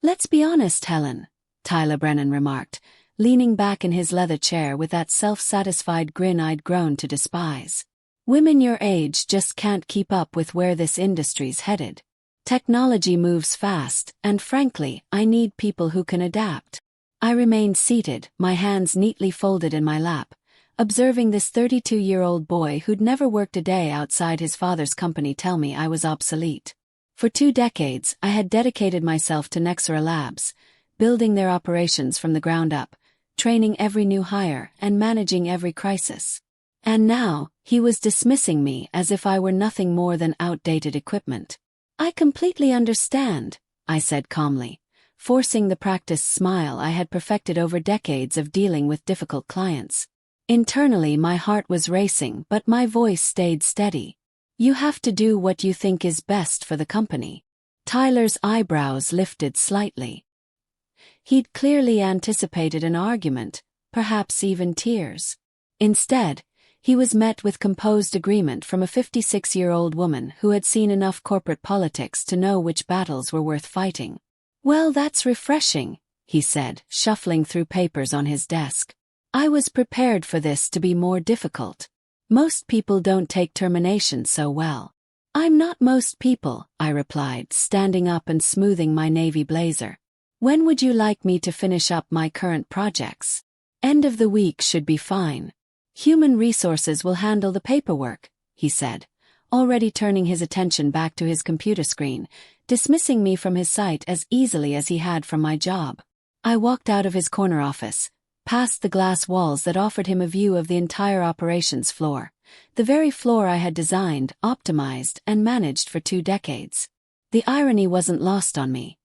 Let's be honest, Helen, Tyler Brennan remarked, leaning back in his leather chair with that self-satisfied grin I'd grown to despise. Women your age just can't keep up with where this industry's headed. Technology moves fast, and frankly, I need people who can adapt. I remained seated, my hands neatly folded in my lap, observing this 32-year-old boy who'd never worked a day outside his father's company tell me I was obsolete. For 2 decades, I had dedicated myself to Nexera Labs, building their operations from the ground up, training every new hire and managing every crisis. And now, he was dismissing me as if I were nothing more than outdated equipment. I completely understand, I said calmly, forcing the practiced smile I had perfected over decades of dealing with difficult clients. Internally, my heart was racing, but my voice stayed steady. You have to do what you think is best for the company. Tyler's eyebrows lifted slightly. He'd clearly anticipated an argument, perhaps even tears. Instead, he was met with composed agreement from a 56-year-old woman who had seen enough corporate politics to know which battles were worth fighting. Well, that's refreshing, he said, shuffling through papers on his desk. I was prepared for this to be more difficult. Most people don't take termination so well. I'm not most people, I replied, standing up and smoothing my navy blazer. When would you like me to finish up my current projects? End of the week should be fine. Human resources will handle the paperwork, he said, already turning his attention back to his computer screen, dismissing me from his sight as easily as he had from my job. I walked out of his corner office, past the glass walls that offered him a view of the entire operations floor, the very floor I had designed, optimized, and managed for 2 decades. The irony wasn't lost on me.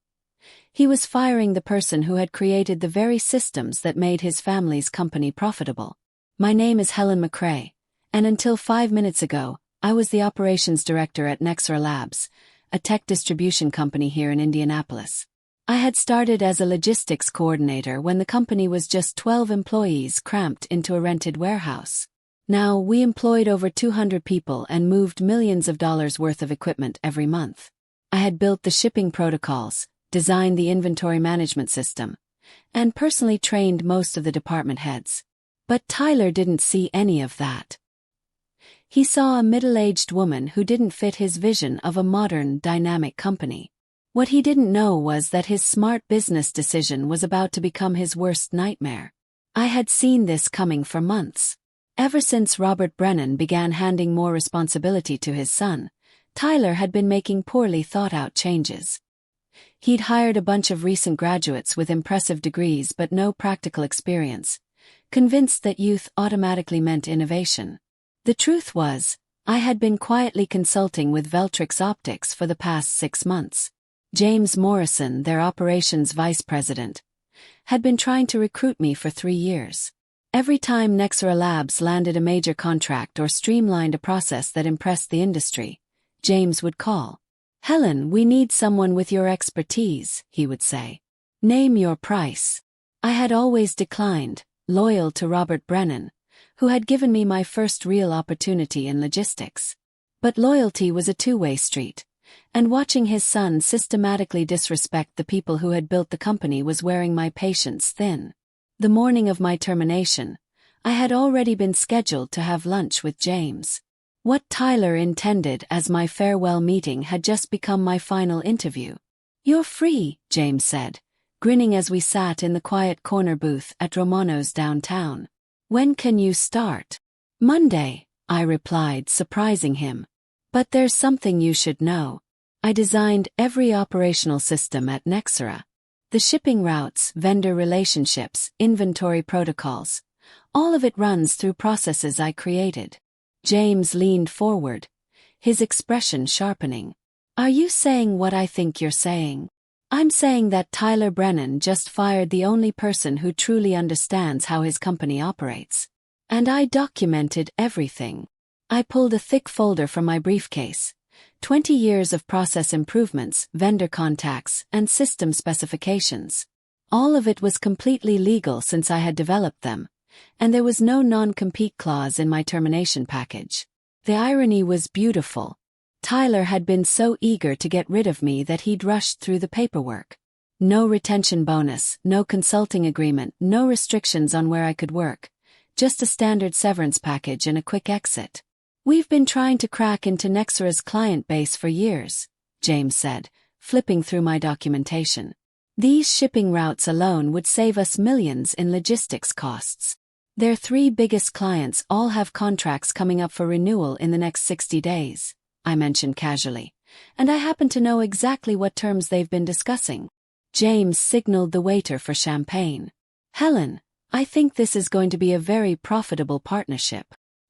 He was firing the person who had created the very systems that made his family's company profitable. My name is Helen McCrae, and until 5 minutes ago, I was the operations director at Nexera Labs, a tech distribution company here in Indianapolis. I had started as a logistics coordinator when the company was just 12 employees cramped into a rented warehouse. Now, we employed over 200 people and moved millions of dollars worth of equipment every month. I had built the shipping protocols, designed the inventory management system, and personally trained most of the department heads. But Tyler didn't see any of that. He saw a middle-aged woman who didn't fit his vision of a modern, dynamic company. What he didn't know was that his smart business decision was about to become his worst nightmare. I had seen this coming for months. Ever since Robert Brennan began handing more responsibility to his son, Tyler had been making poorly thought-out changes. He'd hired a bunch of recent graduates with impressive degrees but no practical experience, convinced that youth automatically meant innovation. The truth was, I had been quietly consulting with Veltrix Optics for the past 6 months. James Morrison, their operations vice president, had been trying to recruit me for 3 years. Every time Nexera Labs landed a major contract or streamlined a process that impressed the industry, James would call. Helen, we need someone with your expertise, he would say. Name your price. I had always declined, loyal to Robert Brennan, who had given me my first real opportunity in logistics. But loyalty was a two-way street, and watching his son systematically disrespect the people who had built the company was wearing my patience thin. The morning of my termination, I had already been scheduled to have lunch with James. What Tyler intended as my farewell meeting had just become my final interview. You're free, James said, grinning as we sat in the quiet corner booth at Romano's downtown. When can you start? Monday, I replied, surprising him. But there's something you should know. I designed every operational system at Nexera. The shipping routes, vendor relationships, inventory protocols. All of it runs through processes I created. James leaned forward, his expression sharpening. Are you saying what I think you're saying? I'm saying that Tyler Brennan just fired the only person who truly understands how his company operates. And I documented everything. I pulled a thick folder from my briefcase. 20 years of process improvements, vendor contacts, and system specifications. All of it was completely legal since I had developed them, and there was no non-compete clause in my termination package. The irony was beautiful. Tyler had been so eager to get rid of me that he'd rushed through the paperwork. No retention bonus, no consulting agreement, no restrictions on where I could work. Just a standard severance package and a quick exit. We've been trying to crack into Nexera's client base for years, James said, flipping through my documentation. These shipping routes alone would save us millions in logistics costs. Their 3 biggest clients all have contracts coming up for renewal in the next 60 days, I mentioned casually, and I happen to know exactly what terms they've been discussing. James signaled the waiter for champagne. Helen, I think this is going to be a very profitable partnership.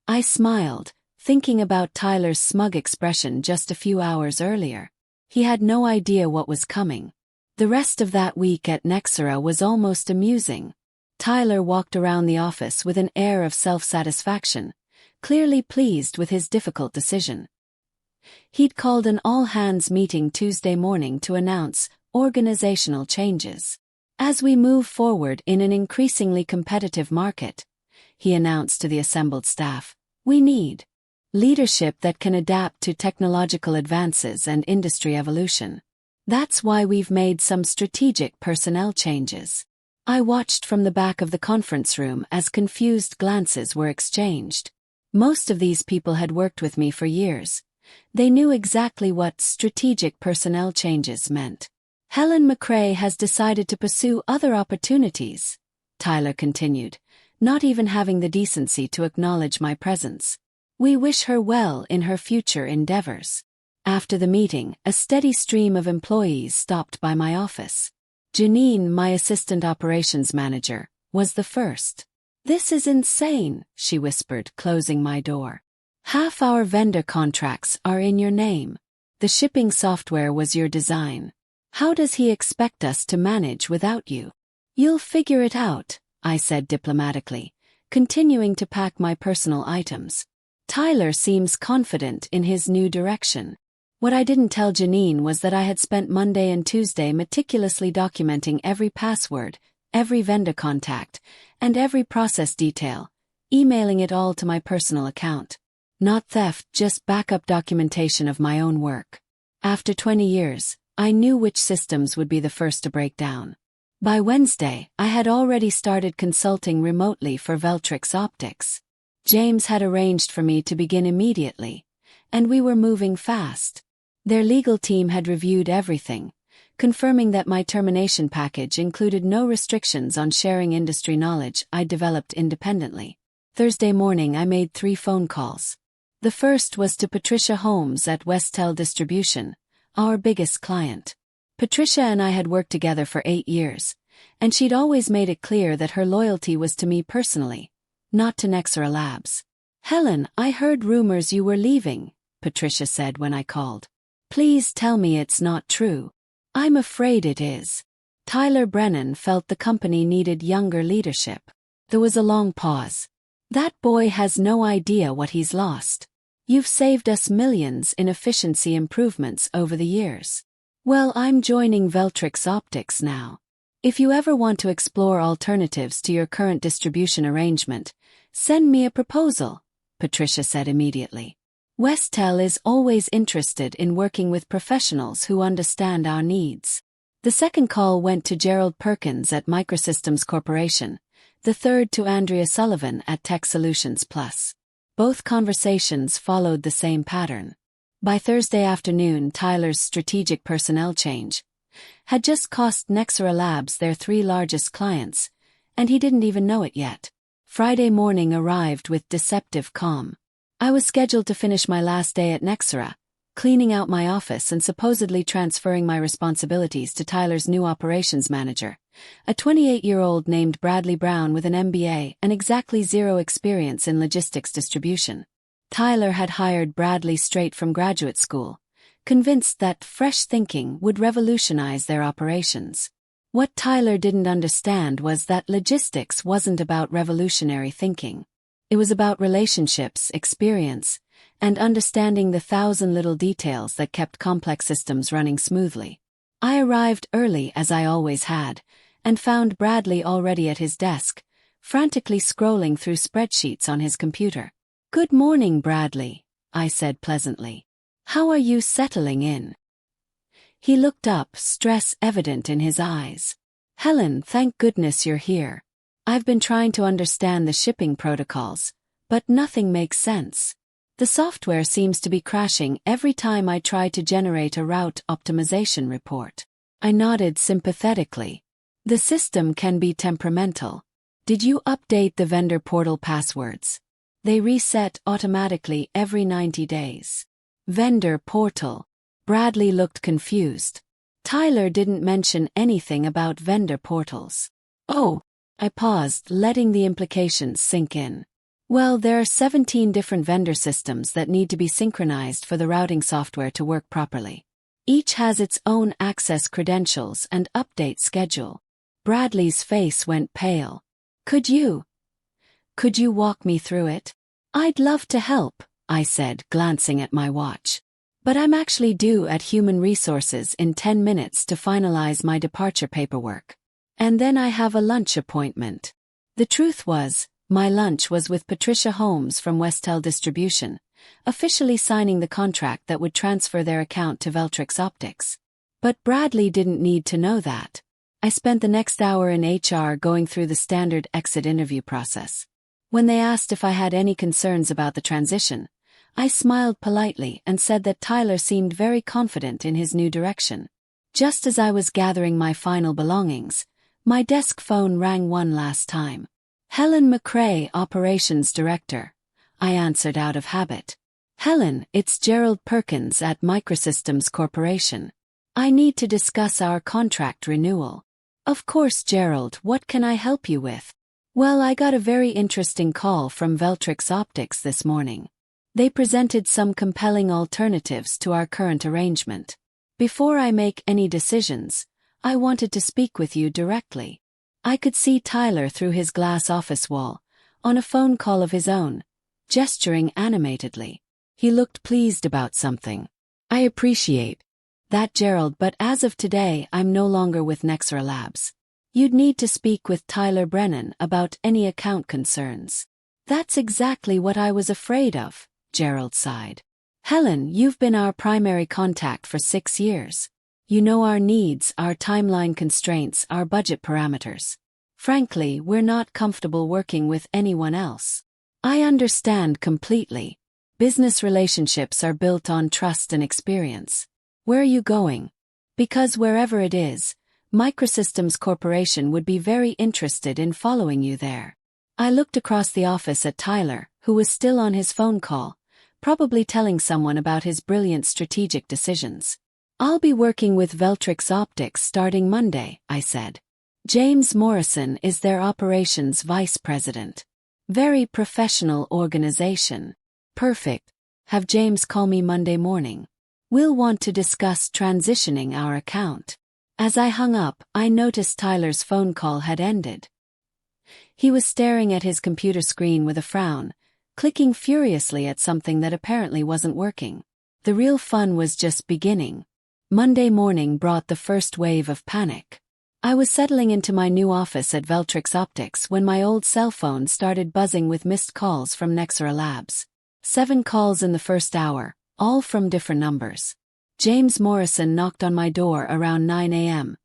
I smiled, thinking about Tyler's smug expression just a few hours earlier. He had no idea what was coming. The rest of that week at Nexera was almost amusing. Tyler walked around the office with an air of self-satisfaction, clearly pleased with his difficult decision. He'd called an all-hands meeting Tuesday morning to announce organizational changes. As we move forward in an increasingly competitive market, he announced to the assembled staff, we need leadership that can adapt to technological advances and industry evolution. That's why we've made some strategic personnel changes. I watched from the back of the conference room as confused glances were exchanged. Most of these people had worked with me for years. They knew exactly what strategic personnel changes meant. Helen McRae has decided to pursue other opportunities, Tyler continued, not even having the decency to acknowledge my presence. We wish her well in her future endeavors. After the meeting, a steady stream of employees stopped by my office. Janine, my assistant operations manager, was the first. This is insane, she whispered, closing my door. Half our vendor contracts are in your name. The shipping software was your design. How does he expect us to manage without you? You'll figure it out, I said diplomatically, continuing to pack my personal items. Tyler seems confident in his new direction. What I didn't tell Janine was that I had spent Monday and Tuesday meticulously documenting every password, every vendor contact, and every process detail, emailing it all to my personal account. Not theft, just backup documentation of my own work. After 20 years, I knew which systems would be the first to break down. By Wednesday, I had already started consulting remotely for Veltrix Optics. James had arranged for me to begin immediately, and we were moving fast. Their legal team had reviewed everything, confirming that my termination package included no restrictions on sharing industry knowledge I'd developed independently. Thursday morning I made 3 phone calls. The first was to Patricia Holmes at Westel Distribution, our biggest client. Patricia and I had worked together for 8 years, and she'd always made it clear that her loyalty was to me personally, not to Nexera Labs. Helen, I heard rumors you were leaving, Patricia said when I called. Please tell me it's not true. I'm afraid it is. Tyler Brennan felt the company needed younger leadership. There was a long pause. That boy has no idea what he's lost. You've saved us millions in efficiency improvements over the years. Well, I'm joining Veltrix Optics now. If you ever want to explore alternatives to your current distribution arrangement, send me a proposal, Patricia said immediately. Westel is always interested in working with professionals who understand our needs. The second call went to Gerald Perkins at Microsystems Corporation, the third to Andrea Sullivan at Tech Solutions Plus. Both conversations followed the same pattern. By Thursday afternoon, Tyler's strategic personnel change had just cost Nexera Labs their 3 largest clients, and he didn't even know it yet. Friday morning arrived with deceptive calm. I was scheduled to finish my last day at Nexera, cleaning out my office and supposedly transferring my responsibilities to Tyler's new operations manager, a 28-year-old named Bradley Brown with an MBA and exactly 0 experience in logistics distribution. Tyler had hired Bradley straight from graduate school, convinced that fresh thinking would revolutionize their operations. What Tyler didn't understand was that logistics wasn't about revolutionary thinking. It was about relationships, experience, and understanding the 1,000 little details that kept complex systems running smoothly. I arrived early as I always had, and found Bradley already at his desk, frantically scrolling through spreadsheets on his computer. "Good morning, Bradley," I said pleasantly. "How are you settling in?" He looked up, stress evident in his eyes. Helen, thank goodness you're here. I've been trying to understand the shipping protocols, but nothing makes sense. The software seems to be crashing every time I try to generate a route optimization report. I nodded sympathetically. The system can be temperamental. Did you update the vendor portal passwords? They reset automatically every 90 days. Vendor portal. Bradley looked confused. Tyler didn't mention anything about vendor portals. Oh, I paused, letting the implications sink in. Well, there are 17 different vendor systems that need to be synchronized for the routing software to work properly. Each has its own access credentials and update schedule. Bradley's face went pale. Could you walk me through it? I'd love to help, I said, glancing at my watch. But I'm actually due at Human Resources in 10 minutes to finalize my departure paperwork. And then I have a lunch appointment. The truth was, my lunch was with Patricia Holmes from Westel Distribution, officially signing the contract that would transfer their account to Veltrix Optics. But Bradley didn't need to know that. I spent the next hour in HR going through the standard exit interview process. When they asked if I had any concerns about the transition, I smiled politely and said that Tyler seemed very confident in his new direction. Just as I was gathering my final belongings, my desk phone rang one last time. Helen McRae, Operations Director. I answered out of habit. Helen, it's Gerald Perkins at Microsystems Corporation. I need to discuss our contract renewal. Of course, Gerald, what can I help you with? Well, I got a very interesting call from Veltrix Optics this morning. They presented some compelling alternatives to our current arrangement. Before I make any decisions, I wanted to speak with you directly. I could see Tyler through his glass office wall, on a phone call of his own, gesturing animatedly. He looked pleased about something. I appreciate that, Gerald, but as of today I'm no longer with Nexera Labs. You'd need to speak with Tyler Brennan about any account concerns. That's exactly what I was afraid of, Gerald sighed. Helen, you've been our primary contact for 6 years. You know our needs, our timeline constraints, our budget parameters. Frankly, we're not comfortable working with anyone else. I understand completely. Business relationships are built on trust and experience. Where are you going? Because wherever it is, Microsystems Corporation would be very interested in following you there. I looked across the office at Tyler, who was still on his phone call, probably telling someone about his brilliant strategic decisions. I'll be working with Veltrix Optics starting Monday, I said. James Morrison is their operations vice president. Very professional organization. Perfect. Have James call me Monday morning. We'll want to discuss transitioning our account. As I hung up, I noticed Tyler's phone call had ended. He was staring at his computer screen with a frown, clicking furiously at something that apparently wasn't working. The real fun was just beginning. Monday morning brought the first wave of panic. I was settling into my new office at Veltrix Optics when my old cell phone started buzzing with missed calls from Nexera Labs. 7 calls in the first hour, all from different numbers. James Morrison knocked on my door around 9 a.m.,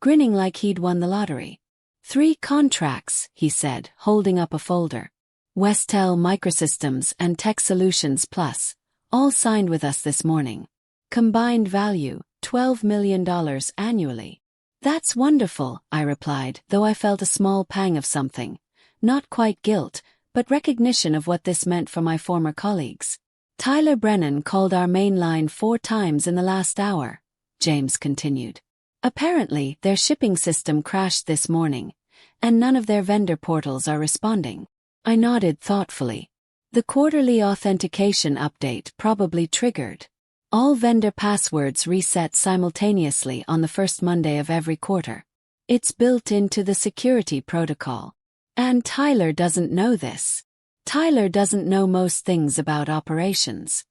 grinning like he'd won the lottery. 3 contracts, he said, holding up a folder. Westel Microsystems and Tech Solutions Plus, all signed with us this morning. Combined value, $12 million annually. That's wonderful, I replied, though I felt a small pang of something. Not quite guilt, but recognition of what this meant for my former colleagues. Tyler Brennan called our main line 4 times in the last hour, James continued. Apparently, their shipping system crashed this morning, and none of their vendor portals are responding. I nodded thoughtfully. The quarterly authentication update probably triggered. All vendor passwords reset simultaneously on the first Monday of every quarter. It's built into the security protocol. And Tyler doesn't know this. Tyler doesn't know most things about operations.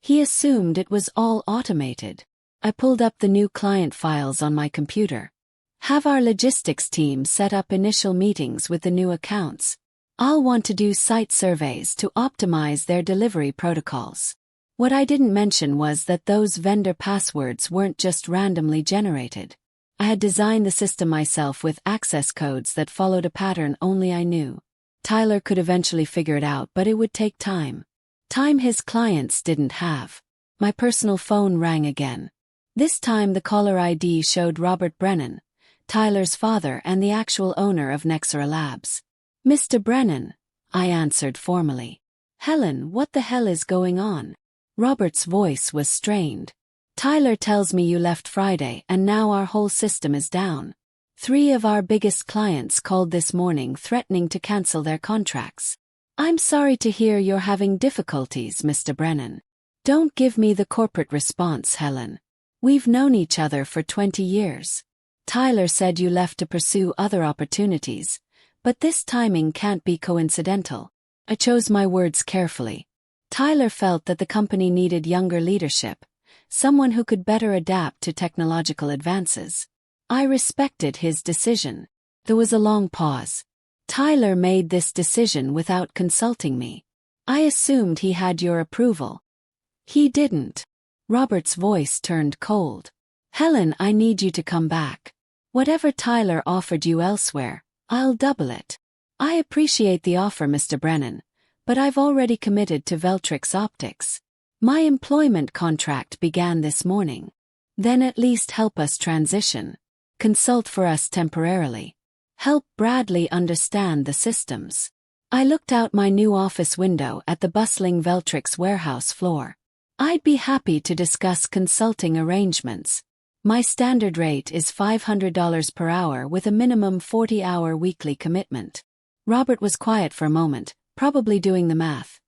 He assumed it was all automated. I pulled up the new client files on my computer. Have our logistics team set up initial meetings with the new accounts. I'll want to do site surveys to optimize their delivery protocols. What I didn't mention was that those vendor passwords weren't just randomly generated. I had designed the system myself with access codes that followed a pattern only I knew. Tyler could eventually figure it out, but it would take time. Time his clients didn't have. My personal phone rang again. This time the caller ID showed Robert Brennan, Tyler's father and the actual owner of Nexera Labs. "Mr. Brennan," I answered formally. "Helen, what the hell is going on?" Robert's voice was strained. "Tyler tells me you left Friday and now our whole system is down. 3 of our biggest clients called this morning threatening to cancel their contracts. I'm sorry to hear you're having difficulties, Mr. Brennan. Don't give me the corporate response, Helen. We've known each other for 20 years. Tyler said you left to pursue other opportunities, but this timing can't be coincidental." I chose my words carefully. Tyler felt that the company needed younger leadership, someone who could better adapt to technological advances. I respected his decision. There was a long pause. "Tyler made this decision without consulting me. I assumed he had your approval." "He didn't." Robert's voice turned cold. "Helen, I need you to come back. Whatever Tyler offered you elsewhere, I'll double it." "I appreciate the offer, Mr. Brennan, but I've already committed to Veltrix Optics. My employment contract began this morning." "Then at least help us transition. Consult for us temporarily. Help Bradley understand the systems." I looked out my new office window at the bustling Veltrix warehouse floor. "I'd be happy to discuss consulting arrangements. My standard rate is $500 per hour with a minimum 40-hour weekly commitment." Robert was quiet for a moment, probably doing the math.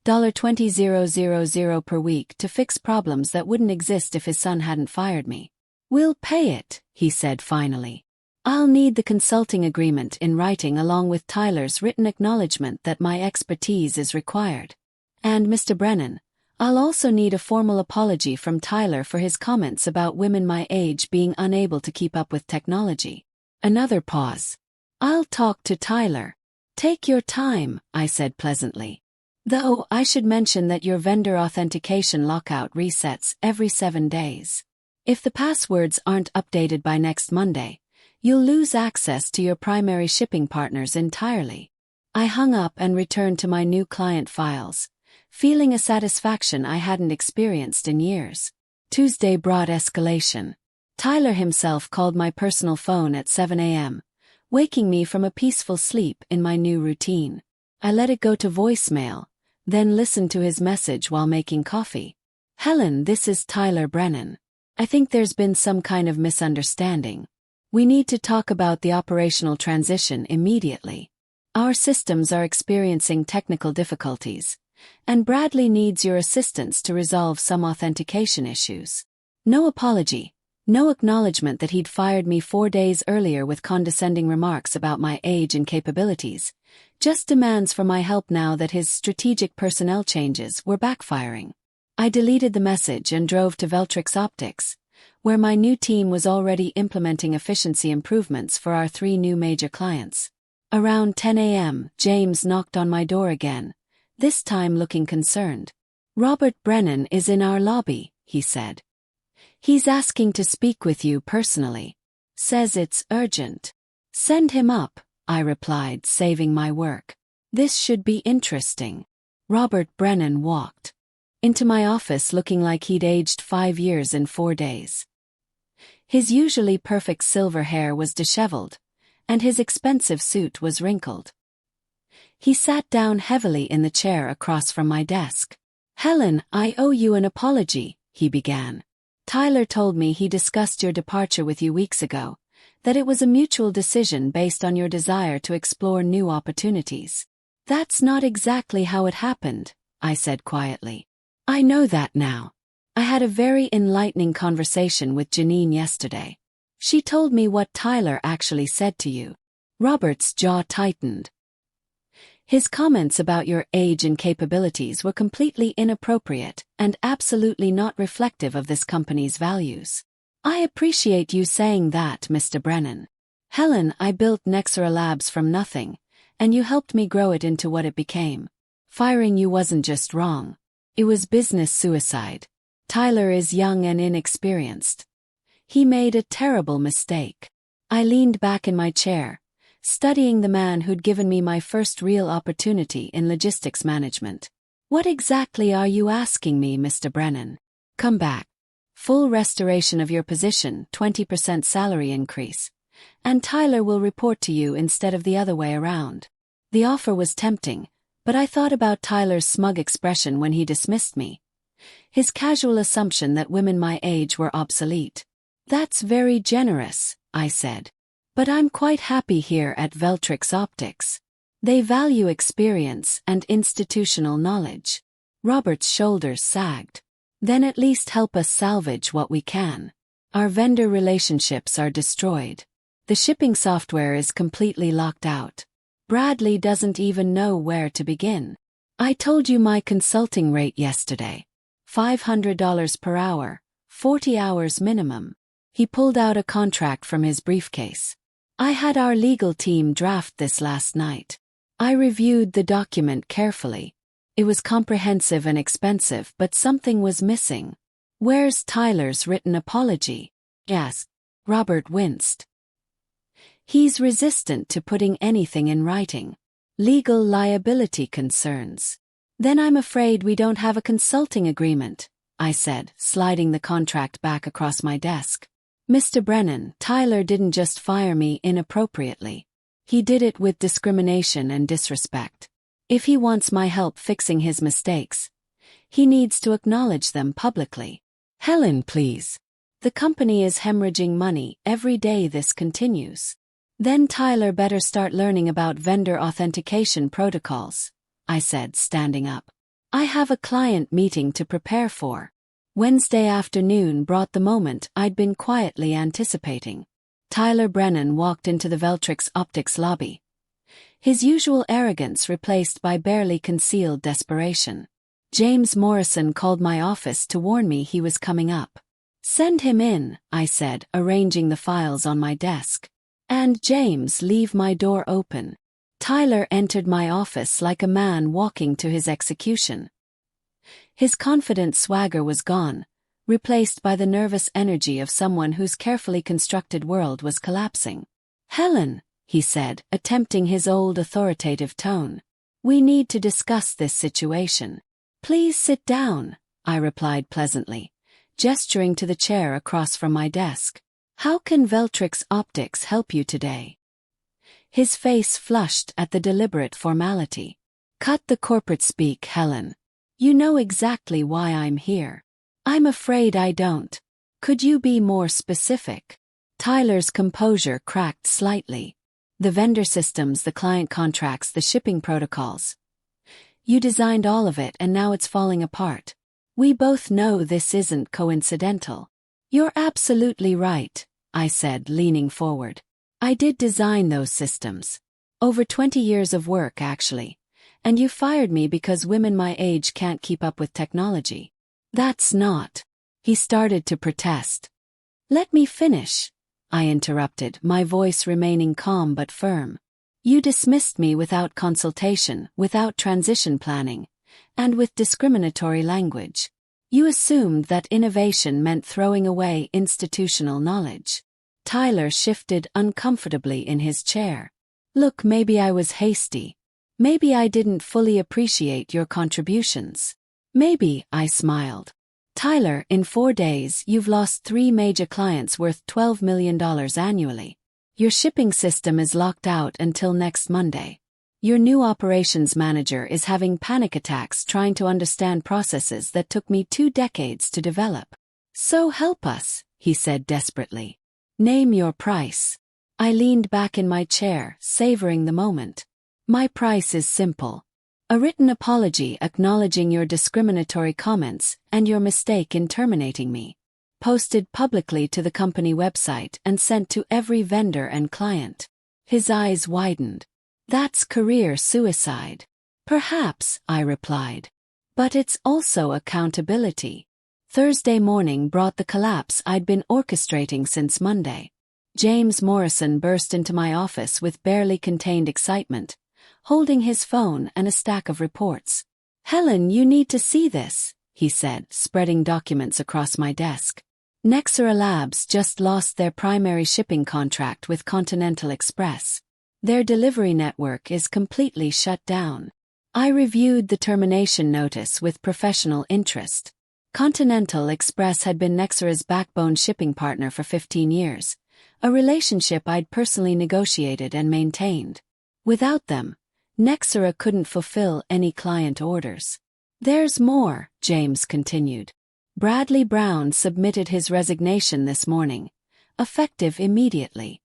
$20,000 per week to fix problems that wouldn't exist if his son hadn't fired me. "We'll pay it," he said finally. "I'll need the consulting agreement in writing along with Tyler's written acknowledgement that my expertise is required. And Mr. Brennan, I'll also need a formal apology from Tyler for his comments about women my age being unable to keep up with technology." Another pause. "I'll talk to Tyler." "Take your time," I said pleasantly. "Though I should mention that your vendor authentication lockout resets every 7 days. If the passwords aren't updated by next Monday, you'll lose access to your primary shipping partners entirely." I hung up and returned to my new client files, feeling a satisfaction I hadn't experienced in years. Tuesday brought escalation. Tyler himself called my personal phone at 7 a.m., waking me from a peaceful sleep in my new routine. I let it go to voicemail, then listened to his message while making coffee. "Helen, this is Tyler Brennan. I think there's been some kind of misunderstanding. We need to talk about the operational transition immediately. Our systems are experiencing technical difficulties, and Bradley needs your assistance to resolve some authentication issues." No apology, no acknowledgement that he'd fired me 4 days earlier with condescending remarks about my age and capabilities, just demands for my help now that his strategic personnel changes were backfiring. I deleted the message and drove to Veltrix Optics, where my new team was already implementing efficiency improvements for our 3 new major clients. Around 10 a.m., James knocked on my door again, this time looking concerned. "Robert Brennan is in our lobby," he said. "He's asking to speak with you personally. Says it's urgent." "Send him up," I replied, saving my work. "This should be interesting." Robert Brennan walked into my office looking like he'd aged 5 years in 4 days. His usually perfect silver hair was disheveled, and his expensive suit was wrinkled. He sat down heavily in the chair across from my desk. "Helen, I owe you an apology," he began. "Tyler told me he discussed your departure with you weeks ago, that it was a mutual decision based on your desire to explore new opportunities." "That's not exactly how it happened," I said quietly. "I know that now. I had a very enlightening conversation with Janine yesterday. She told me what Tyler actually said to you." Robert's jaw tightened. "His comments about your age and capabilities were completely inappropriate and absolutely not reflective of this company's values." "I appreciate you saying that, Mr. Brennan. Helen, I built Nexera Labs from nothing, and you helped me grow it into what it became. Firing you wasn't just wrong. It was business suicide. Tyler is young and inexperienced. He made a terrible mistake. I leaned back in my chair, studying the man who'd given me my first real opportunity in logistics management. What exactly are you asking me, Mr. Brennan? Come back. Full restoration of your position, 20% salary increase. And Tyler will report to you instead of the other way around. The offer was tempting, but I thought about Tyler's smug expression when he dismissed me. His casual assumption that women my age were obsolete. That's very generous, I said. But I'm quite happy here at Veltrix Optics. They value experience and institutional knowledge. Robert's shoulders sagged. Then at least help us salvage what we can. Our vendor relationships are destroyed. The shipping software is completely locked out. Bradley doesn't even know where to begin. I told you my consulting rate yesterday. $500 per hour, 40 hours minimum. He pulled out a contract from his briefcase. I had our legal team draft this last night. I reviewed the document carefully. It was comprehensive and expensive, but something was missing. Where's Tyler's written apology? Yes. Robert winced. He's resistant to putting anything in writing. Legal liability concerns. Then I'm afraid we don't have a consulting agreement, I said, sliding the contract back across my desk. Mr. Brennan, Tyler didn't just fire me inappropriately. He did it with discrimination and disrespect. If he wants my help fixing his mistakes, he needs to acknowledge them publicly. Helen, please. The company is hemorrhaging money every day this continues. Then Tyler better start learning about vendor authentication protocols, I said, standing up. I have a client meeting to prepare for. Wednesday afternoon brought the moment I'd been quietly anticipating. Tyler Brennan walked into the Veltrix Optics lobby. His usual arrogance replaced by barely concealed desperation. James Morrison called my office to warn me he was coming up. Send him in, I said, arranging the files on my desk. And James, leave my door open. Tyler entered my office like a man walking to his execution. His confident swagger was gone, replaced by the nervous energy of someone whose carefully constructed world was collapsing. Helen, he said, attempting his old authoritative tone. We need to discuss this situation. Please sit down, I replied pleasantly, gesturing to the chair across from my desk. How can Veltrix Optics help you today? His face flushed at the deliberate formality. Cut the corporate speak, Helen. You know exactly why I'm here. I'm afraid I don't. Could you be more specific? Tyler's composure cracked slightly. The vendor systems, the client contracts, the shipping protocols. You designed all of it and now it's falling apart. We both know this isn't coincidental. You're absolutely right, I said, leaning forward. I did design those systems. Over 20 years of work, actually. And you fired me because women my age can't keep up with technology. That's not. He started to protest. Let me finish, I interrupted, my voice remaining calm but firm. You dismissed me without consultation, without transition planning, and with discriminatory language. You assumed that innovation meant throwing away institutional knowledge. Tyler shifted uncomfortably in his chair. Look, maybe I was hasty. Maybe I didn't fully appreciate your contributions. Maybe, I smiled. Tyler, in 4 days you've lost 3 major clients worth $12 million annually. Your shipping system is locked out until next Monday. Your new operations manager is having panic attacks trying to understand processes that took me 2 decades to develop. So help us, he said desperately. Name your price. I leaned back in my chair, savoring the moment. My price is simple. A written apology acknowledging your discriminatory comments and your mistake in terminating me. Posted publicly to the company website and sent to every vendor and client. His eyes widened. That's career suicide. Perhaps, I replied. But it's also accountability. Thursday morning brought the collapse I'd been orchestrating since Monday. James Morrison burst into my office with barely contained excitement, holding his phone and a stack of reports. "Helen, you need to see this," he said, spreading documents across my desk. Nexera Labs just lost their primary shipping contract with Continental Express. Their delivery network is completely shut down. I reviewed the termination notice with professional interest. Continental Express had been Nexera's backbone shipping partner for 15 years, a relationship I'd personally negotiated and maintained. Without them, Nexera couldn't fulfill any client orders. "There's more," James continued. "Bradley Brown submitted his resignation this morning, effective immediately.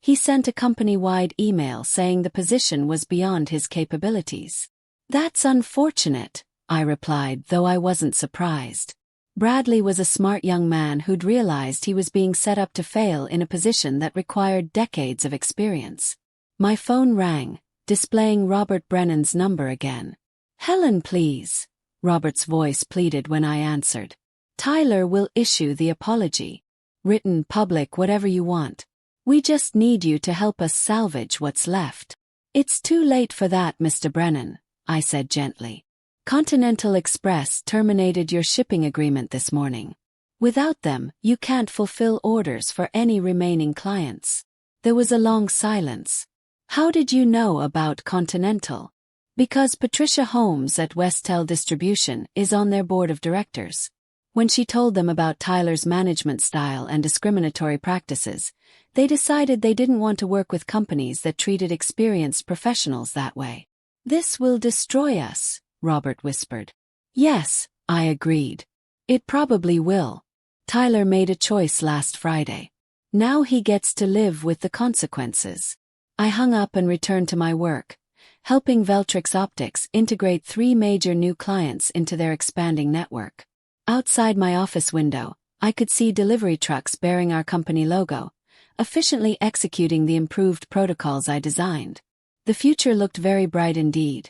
He sent a company-wide email saying the position was beyond his capabilities." "That's unfortunate," I replied, though I wasn't surprised. Bradley was a smart young man who'd realized he was being set up to fail in a position that required decades of experience. My phone rang, displaying Robert Brennan's number again. "Helen, please," Robert's voice pleaded when I answered. "Tyler will issue the apology. Written, public, whatever you want. We just need you to help us salvage what's left." "It's too late for that, Mr. Brennan," I said gently. "Continental Express terminated your shipping agreement this morning. Without them, you can't fulfill orders for any remaining clients." There was a long silence. "How did you know about Continental?" "Because Patricia Holmes at Westel Distribution is on their board of directors. When she told them about Tyler's management style and discriminatory practices, they decided they didn't want to work with companies that treated experienced professionals that way." "This will destroy us," Robert whispered. "Yes," I agreed. "It probably will. Tyler made a choice last Friday. Now he gets to live with the consequences." I hung up and returned to my work, helping Veltrix Optics integrate 3 major new clients into their expanding network. Outside my office window, I could see delivery trucks bearing our company logo, efficiently executing the improved protocols I designed. The future looked very bright indeed,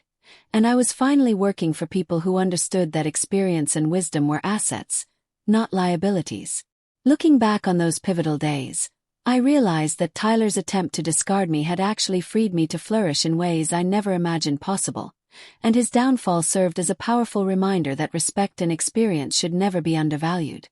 and I was finally working for people who understood that experience and wisdom were assets, not liabilities. Looking back on those pivotal days, I realized that Tyler's attempt to discard me had actually freed me to flourish in ways I never imagined possible, and his downfall served as a powerful reminder that respect and experience should never be undervalued.